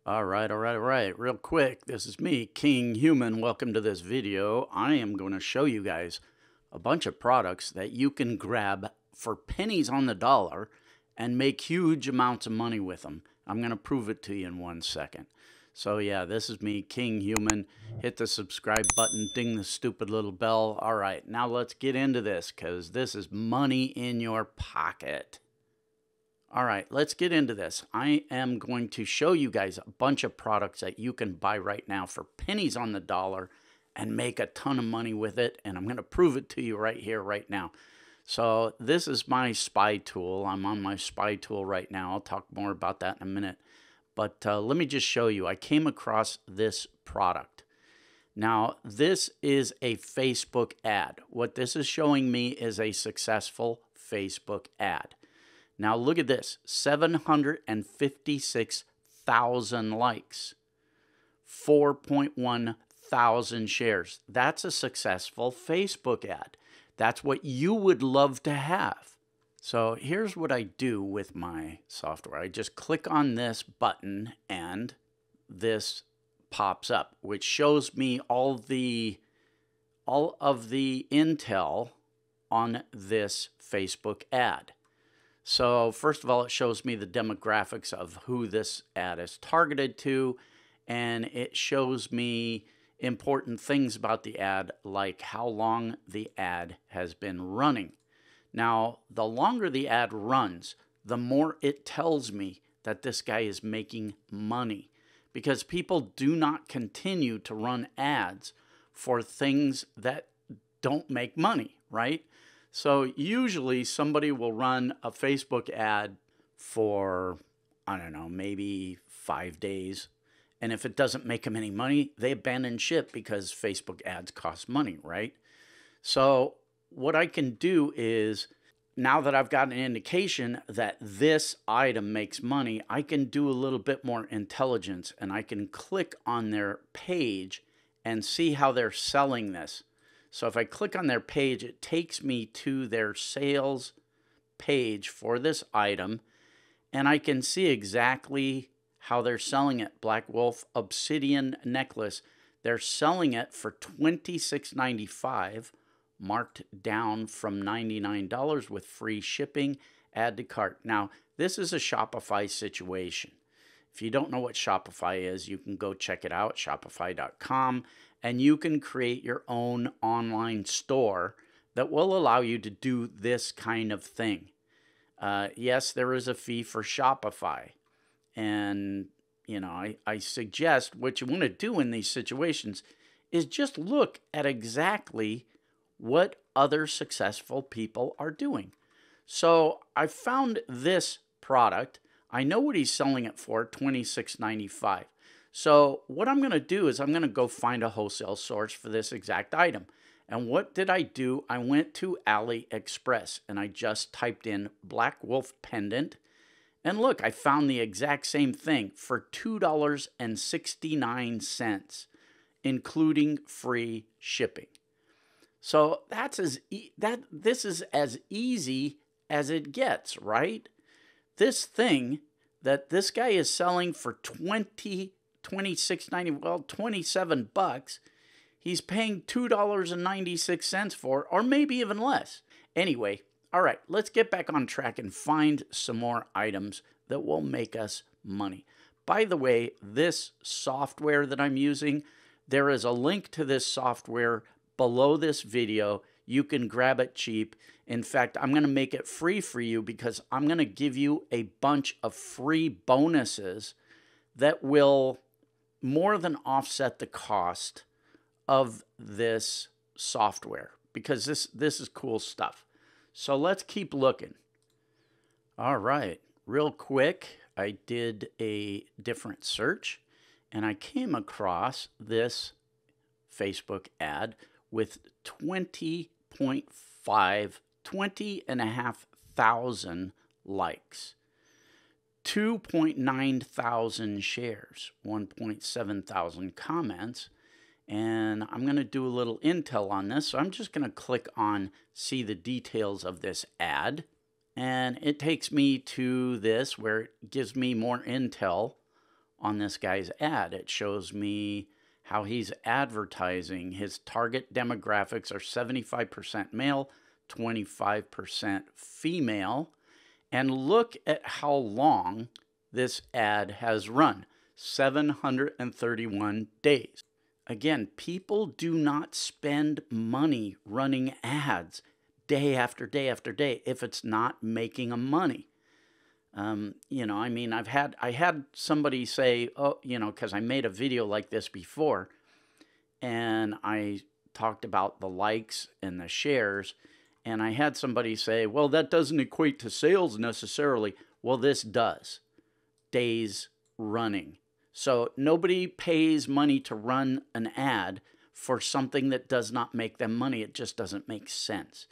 All right. Real quick, this is me, Kinghuman. Welcome to this video. I am going to show you guys a bunch of products that you can grab for pennies on the dollar and make huge amounts of money with them. I'm going to prove it to you in 1 second. So yeah, this is me, Kinghuman. Hit the subscribe button, ding the stupid little bell. All right, now let's get into this because this is money in your pocket. All right, let's get into this. I am going to show you guys a bunch of products that you can buy right now for pennies on the dollar and make a ton of money with it. And I'm going to prove it to you right here, right now. So this is my spy tool. I'm on my spy tool right now. I'll talk more about that in a minute. But let me just show you. I came across this product. Now, this is a Facebook ad. What this is showing me is a successful Facebook ad. Now look at this, 756,000 likes, 4.1 thousand shares. That's a successful Facebook ad. That's what you would love to have. So here's what I do with my software. I just click on this button and this pops up, which shows me all of the intel on this Facebook ad. So first of all, it shows me the demographics of who this ad is targeted to, and it shows me important things about the ad, like how long the ad has been running. Now, the longer the ad runs, the more it tells me that this guy is making money, because people do not continue to run ads for things that don't make money, right? So usually somebody will run a Facebook ad for, I don't know, maybe 5 days. And if it doesn't make them any money, they abandon ship because Facebook ads cost money, right? So what I can do is, now that I've got an indication that this item makes money, I can do a little bit more intelligence and I can click on their page and see how they're selling this. So if I click on their page, it takes me to their sales page for this item, and I can see exactly how they're selling it. Black Wolf Obsidian Necklace. They're selling it for $26.95, marked down from $99 with free shipping. Add to cart. Now, this is a Shopify situation. If you don't know what Shopify is, you can go check it out, shopify.com, and you can create your own online store that will allow you to do this kind of thing. Yes, there is a fee for Shopify. And, you know, I suggest what you want to do in these situations is just look at exactly what other successful people are doing. So I found this product. I know what he's selling it for, $26.95. So what I'm going to do is I'm going to go find a wholesale source for this exact item. And what did I do? I went to AliExpress and I just typed in Black Wolf Pendant. And look, I found the exact same thing for $2.69, including free shipping. So this is as easy as it gets, right? This thing that this guy is selling for $26.90, well, 27 bucks, he's paying $2.96 for, or maybe even less. Anyway, all right, let's get back on track and find some more items that will make us money. By the way, this software that I'm using, there is a link to this software below this video. You can grab it cheap. In fact, I'm going to make it free for you because I'm going to give you a bunch of free bonuses that will more than offset the cost of this software, because this is cool stuff. So let's keep looking. All right, real quick, I did a different search and I came across this Facebook ad with 20.5 likes, 2.9 thousand shares, 1.7 thousand comments, and I'm going to do a little intel on this. So I'm just going to click on see the details of this ad, and it takes me to this where it gives me more intel on this guy's ad. It shows me how he's advertising. His target demographics are 75% male, 25% female. And look at how long this ad has run, 731 days. Again, people do not spend money running ads day after day after day if it's not making them money. You know, I mean, I had somebody say, oh, you know, because I made a video like this before, and I talked about the likes and the shares, and I had somebody say, well, that doesn't equate to sales necessarily. Well, this does. Days running. So nobody pays money to run an ad for something that does not make them money. It just doesn't make sense.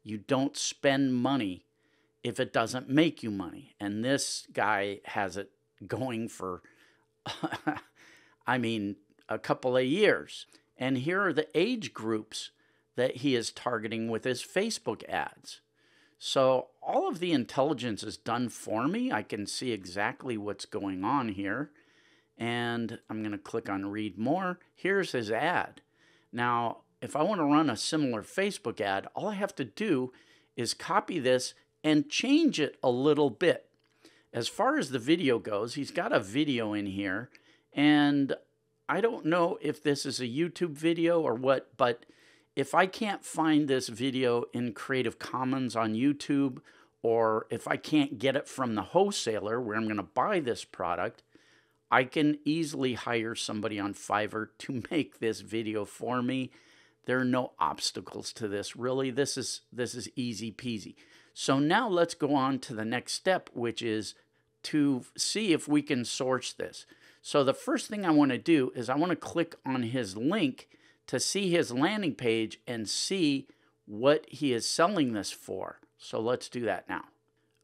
You don't spend money if it doesn't make you money. And this guy has it going for, I mean, a couple of years. And here are the age groups that he is targeting with his Facebook ads. So all of the intelligence is done for me. I can see exactly what's going on here. And I'm going to click on read more. Here's his ad. Now, if I want to run a similar Facebook ad, all I have to do is copy this and change it a little bit. As far as the video goes, he's got a video in here, and I don't know if this is a YouTube video or what, but if I can't find this video in Creative Commons on YouTube, or if I can't get it from the wholesaler where I'm going to buy this product, I can easily hire somebody on Fiverr to make this video for me. There are no obstacles to this, really. This is easy peasy. So now let's go on to the next step, which is to see if we can source this. So the first thing I want to do is I want to click on his link to see his landing page and see what he is selling this for. So let's do that now.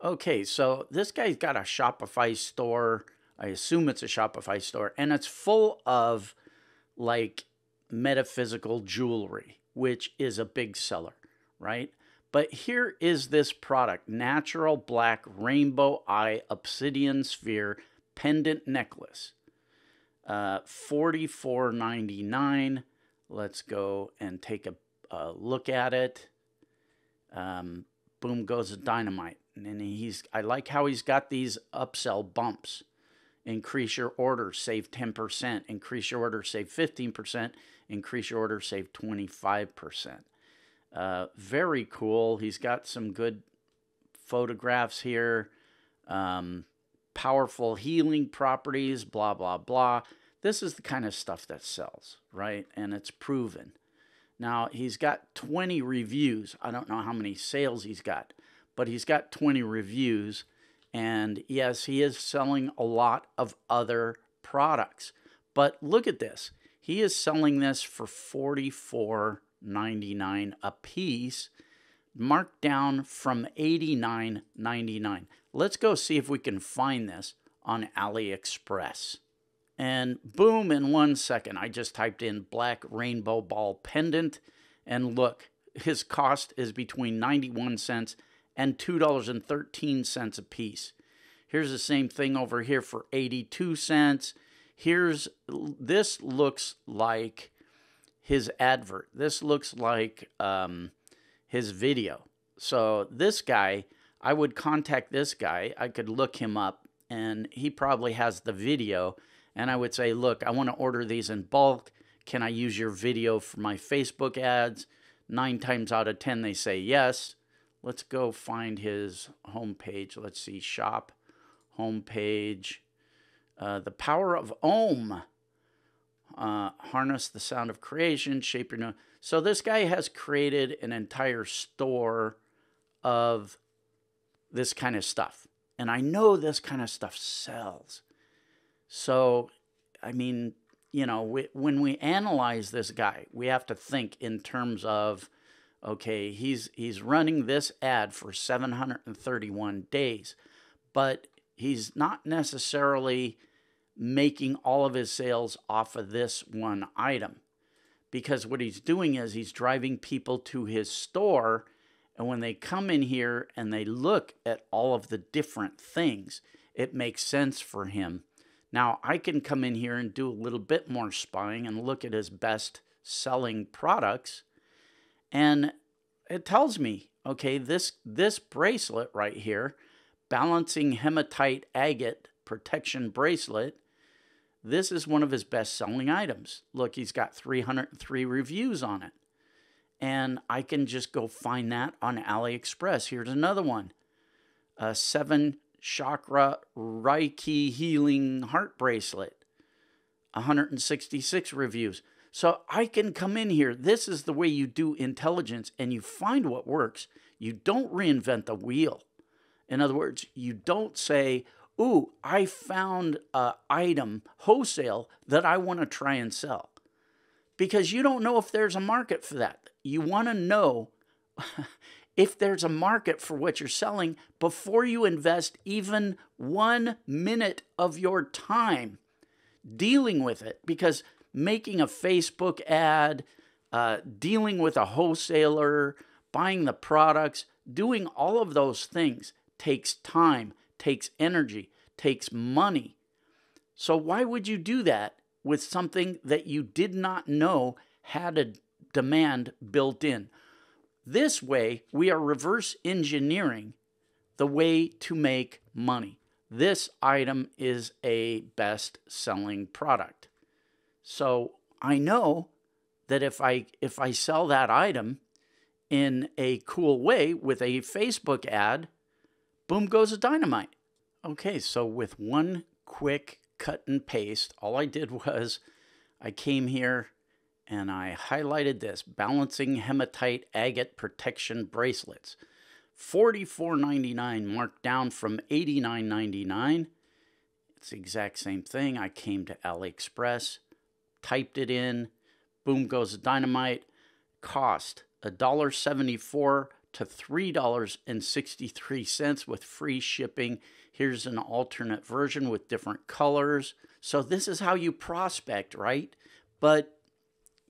Okay, so this guy's got a Shopify store. I assume it's a Shopify store, and it's full of like metaphysical jewelry, which is a big seller, right? But here is this product, natural black rainbow eye obsidian sphere pendant necklace, $44.99. Let's go and take a look at it. Boom goes the dynamite, and I like how he's got these upsell bumps. Increase your order, save 10%. Increase your order, save 15%. Increase your order, save 25%. Very cool. He's got some good photographs here. Powerful healing properties, blah, blah, blah. This is the kind of stuff that sells, right? And it's proven. Now, he's got 20 reviews. I don't know how many sales he's got, but he's got 20 reviews. And yes, he is selling a lot of other products. But look at this. He is selling this for $44.99 a piece, marked down from $89.99. Let's go see if we can find this on AliExpress. And boom, in 1 second, I just typed in black rainbow ball pendant. And look, his cost is between 91 cents and $2.13 a piece. Here's the same thing over here for 82 cents. This looks like his advert. This looks like his video. So this guy, I would contact this guy. I could look him up, and he probably has the video. And I would say, look, I want to order these in bulk. Can I use your video for my Facebook ads? 9 times out of 10, they say yes. Let's go find his homepage. Let's see, shop, homepage. The power of Ohm. Harness the sound of creation, shape your nose. So this guy has created an entire store of this kind of stuff. And I know this kind of stuff sells. So, I mean, you know, when we analyze this guy, we have to think in terms of, okay, he's running this ad for 731 days, but he's not necessarily making all of his sales off of this one item, because what he's doing is he's driving people to his store, and when they come in here and they look at all of the different things, it makes sense for him. Now, I can come in here and do a little bit more spying and look at his best selling products. And it tells me, okay, this bracelet right here, Balancing Hematite Agate Protection Bracelet, this is one of his best-selling items. Look, he's got 303 reviews on it. And I can just go find that on AliExpress. Here's another one. A 7-chakra Reiki Healing Heart Bracelet. 166 reviews. So I can come in here. This is the way you do intelligence, and you find what works. You don't reinvent the wheel. In other words, you don't say, ooh, I found an item wholesale that I want to try and sell. Because you don't know if there's a market for that. You want to know if there's a market for what you're selling before you invest even 1 minute of your time dealing with it. Because making a Facebook ad, dealing with a wholesaler, buying the products, doing all of those things takes time, takes energy, takes money. So why would you do that with something that you did not know had a demand built in? This way, we are reverse engineering the way to make money. This item is a best-selling product. So I know that if I sell that item in a cool way with a Facebook ad, boom goes a dynamite. Okay, so with one quick cut and paste, all I did was I came here and I highlighted this, Balancing Hematite Agate Protection Bracelets. $44.99 marked down from $89.99. It's the exact same thing. I came to AliExpress, typed it in, boom goes the dynamite. Cost $1.74 to $3.63 with free shipping. Here's an alternate version with different colors. So this is how you prospect, right? But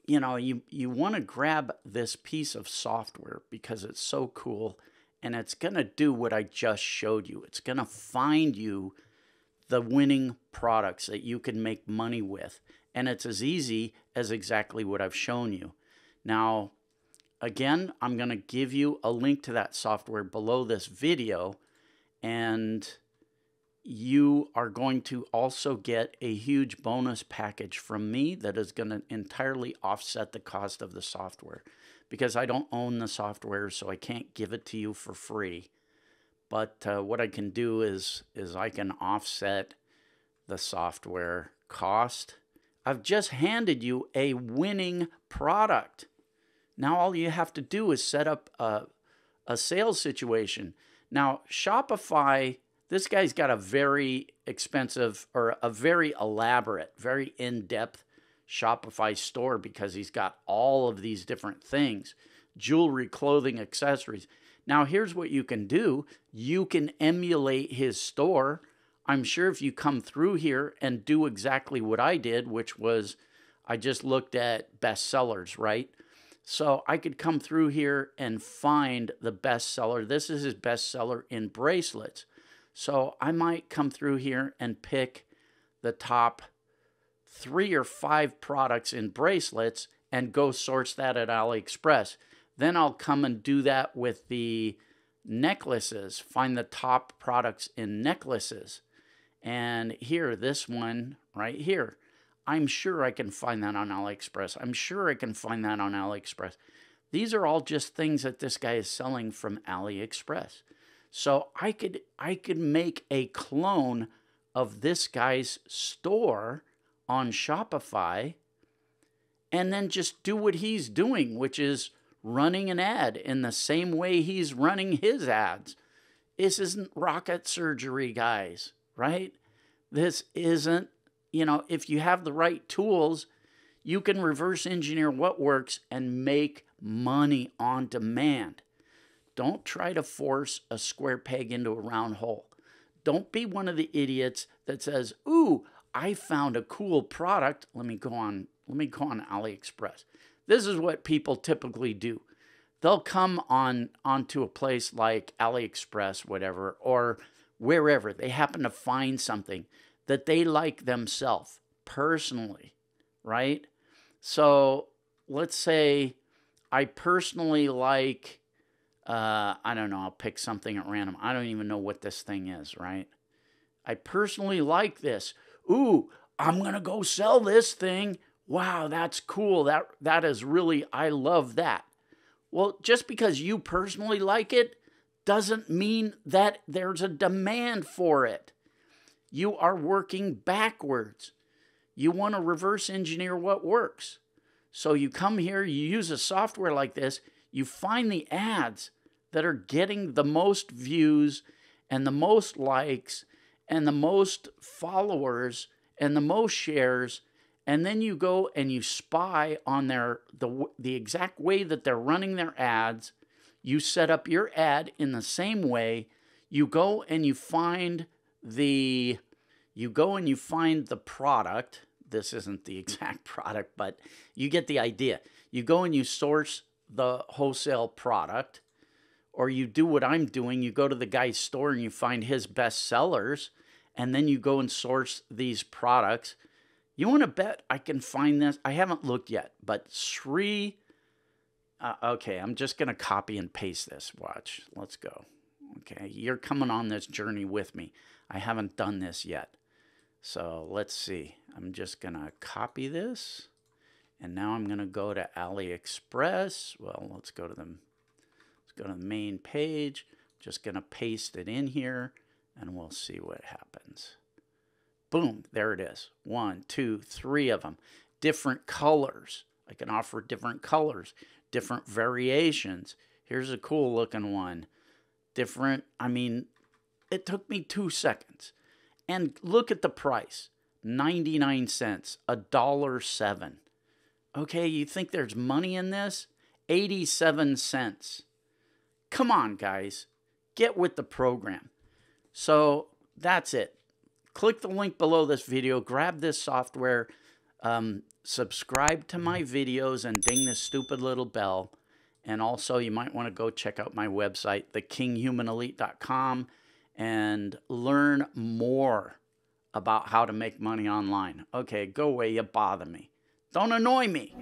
you know, you want to grab this piece of software because it's so cool, and it's going to do what I just showed you. It's going to find you the winning products that you can make money with. And it's as easy as exactly what I've shown you. Now, again, I'm going to give you a link to that software below this video, and you are going to also get a huge bonus package from me that is going to entirely offset the cost of the software, because I don't own the software, so I can't give it to you for free. But what I can do is I can offset the software cost. I've just handed you a winning product. Now all you have to do is set up a sales situation. Now, Shopify, this guy's got a very expensive or a very elaborate, very in-depth Shopify store because he's got all of these different things, jewelry, clothing, accessories. Now, here's what you can do. You can emulate his store. I'm sure if you come through here and do exactly what I did, which was I just looked at bestsellers, right? So I could come through here and find the bestseller. This is his bestseller in bracelets. So I might come through here and pick the top 3 or 5 products in bracelets and go source that at AliExpress. Then I'll come and do that with the necklaces, find the top products in necklaces. And here, this one right here, I'm sure I can find that on AliExpress. I'm sure I can find that on AliExpress. These are all just things that this guy is selling from AliExpress. So I could make a clone of this guy's store on Shopify and then just do what he's doing, which is running an ad in the same way he's running his ads. This isn't rocket surgery, guys, right? This isn't, you know, if you have the right tools, you can reverse engineer what works and make money on demand. Don't try to force a square peg into a round hole. Don't be one of the idiots that says, ooh, I found a cool product. Let me go on AliExpress. This is what people typically do. They'll come onto a place like AliExpress, whatever, or wherever. They happen to find something. that they like themselves personally, right? So let's say I personally like, I don't know, I'll pick something at random. I don't even know what this thing is, right? I personally like this. Ooh, I'm going to go sell this thing. Wow, that's cool. That is really, I love that. Well, just because you personally like it doesn't mean that there's a demand for it. You are working backwards. You want to reverse engineer what works. So you come here, you use a software like this, you find the ads that are getting the most views and the most likes and the most followers and the most shares, and then you go and you spy on the exact way that they're running their ads. You set up your ad in the same way. You go and you find the product. This isn't the exact product, but you get the idea. You go and you source the wholesale product, or you do what I'm doing. You go to the guy's store and you find his best sellers, and then you go and source these products. You want to bet I can find this? I haven't looked yet, but Sri... okay, I'm just going to copy and paste this. Watch. Let's go. Okay, you're coming on this journey with me. I haven't done this yet. So let's see. I'm just going to copy this. And now I'm going to go to AliExpress. Well, let's go to the main page. Just going to paste it in here, and we'll see what happens. Boom, there it is. 1, 2, 3 of them. Different colors. I can offer different colors, different variations. Here's a cool looking one. Different, I mean, it took me 2 seconds. And look at the price. 99 cents, $1.07. Okay, you think there's money in this? 87 cents. Come on, guys. Get with the program. So that's it. Click the link below this video. Grab this software. Subscribe to my videos and ding this stupid little bell. And also, you might want to go check out my website, thekinghumanelite.com, and learn more about how to make money online. Okay, go away. You bother me. Don't annoy me.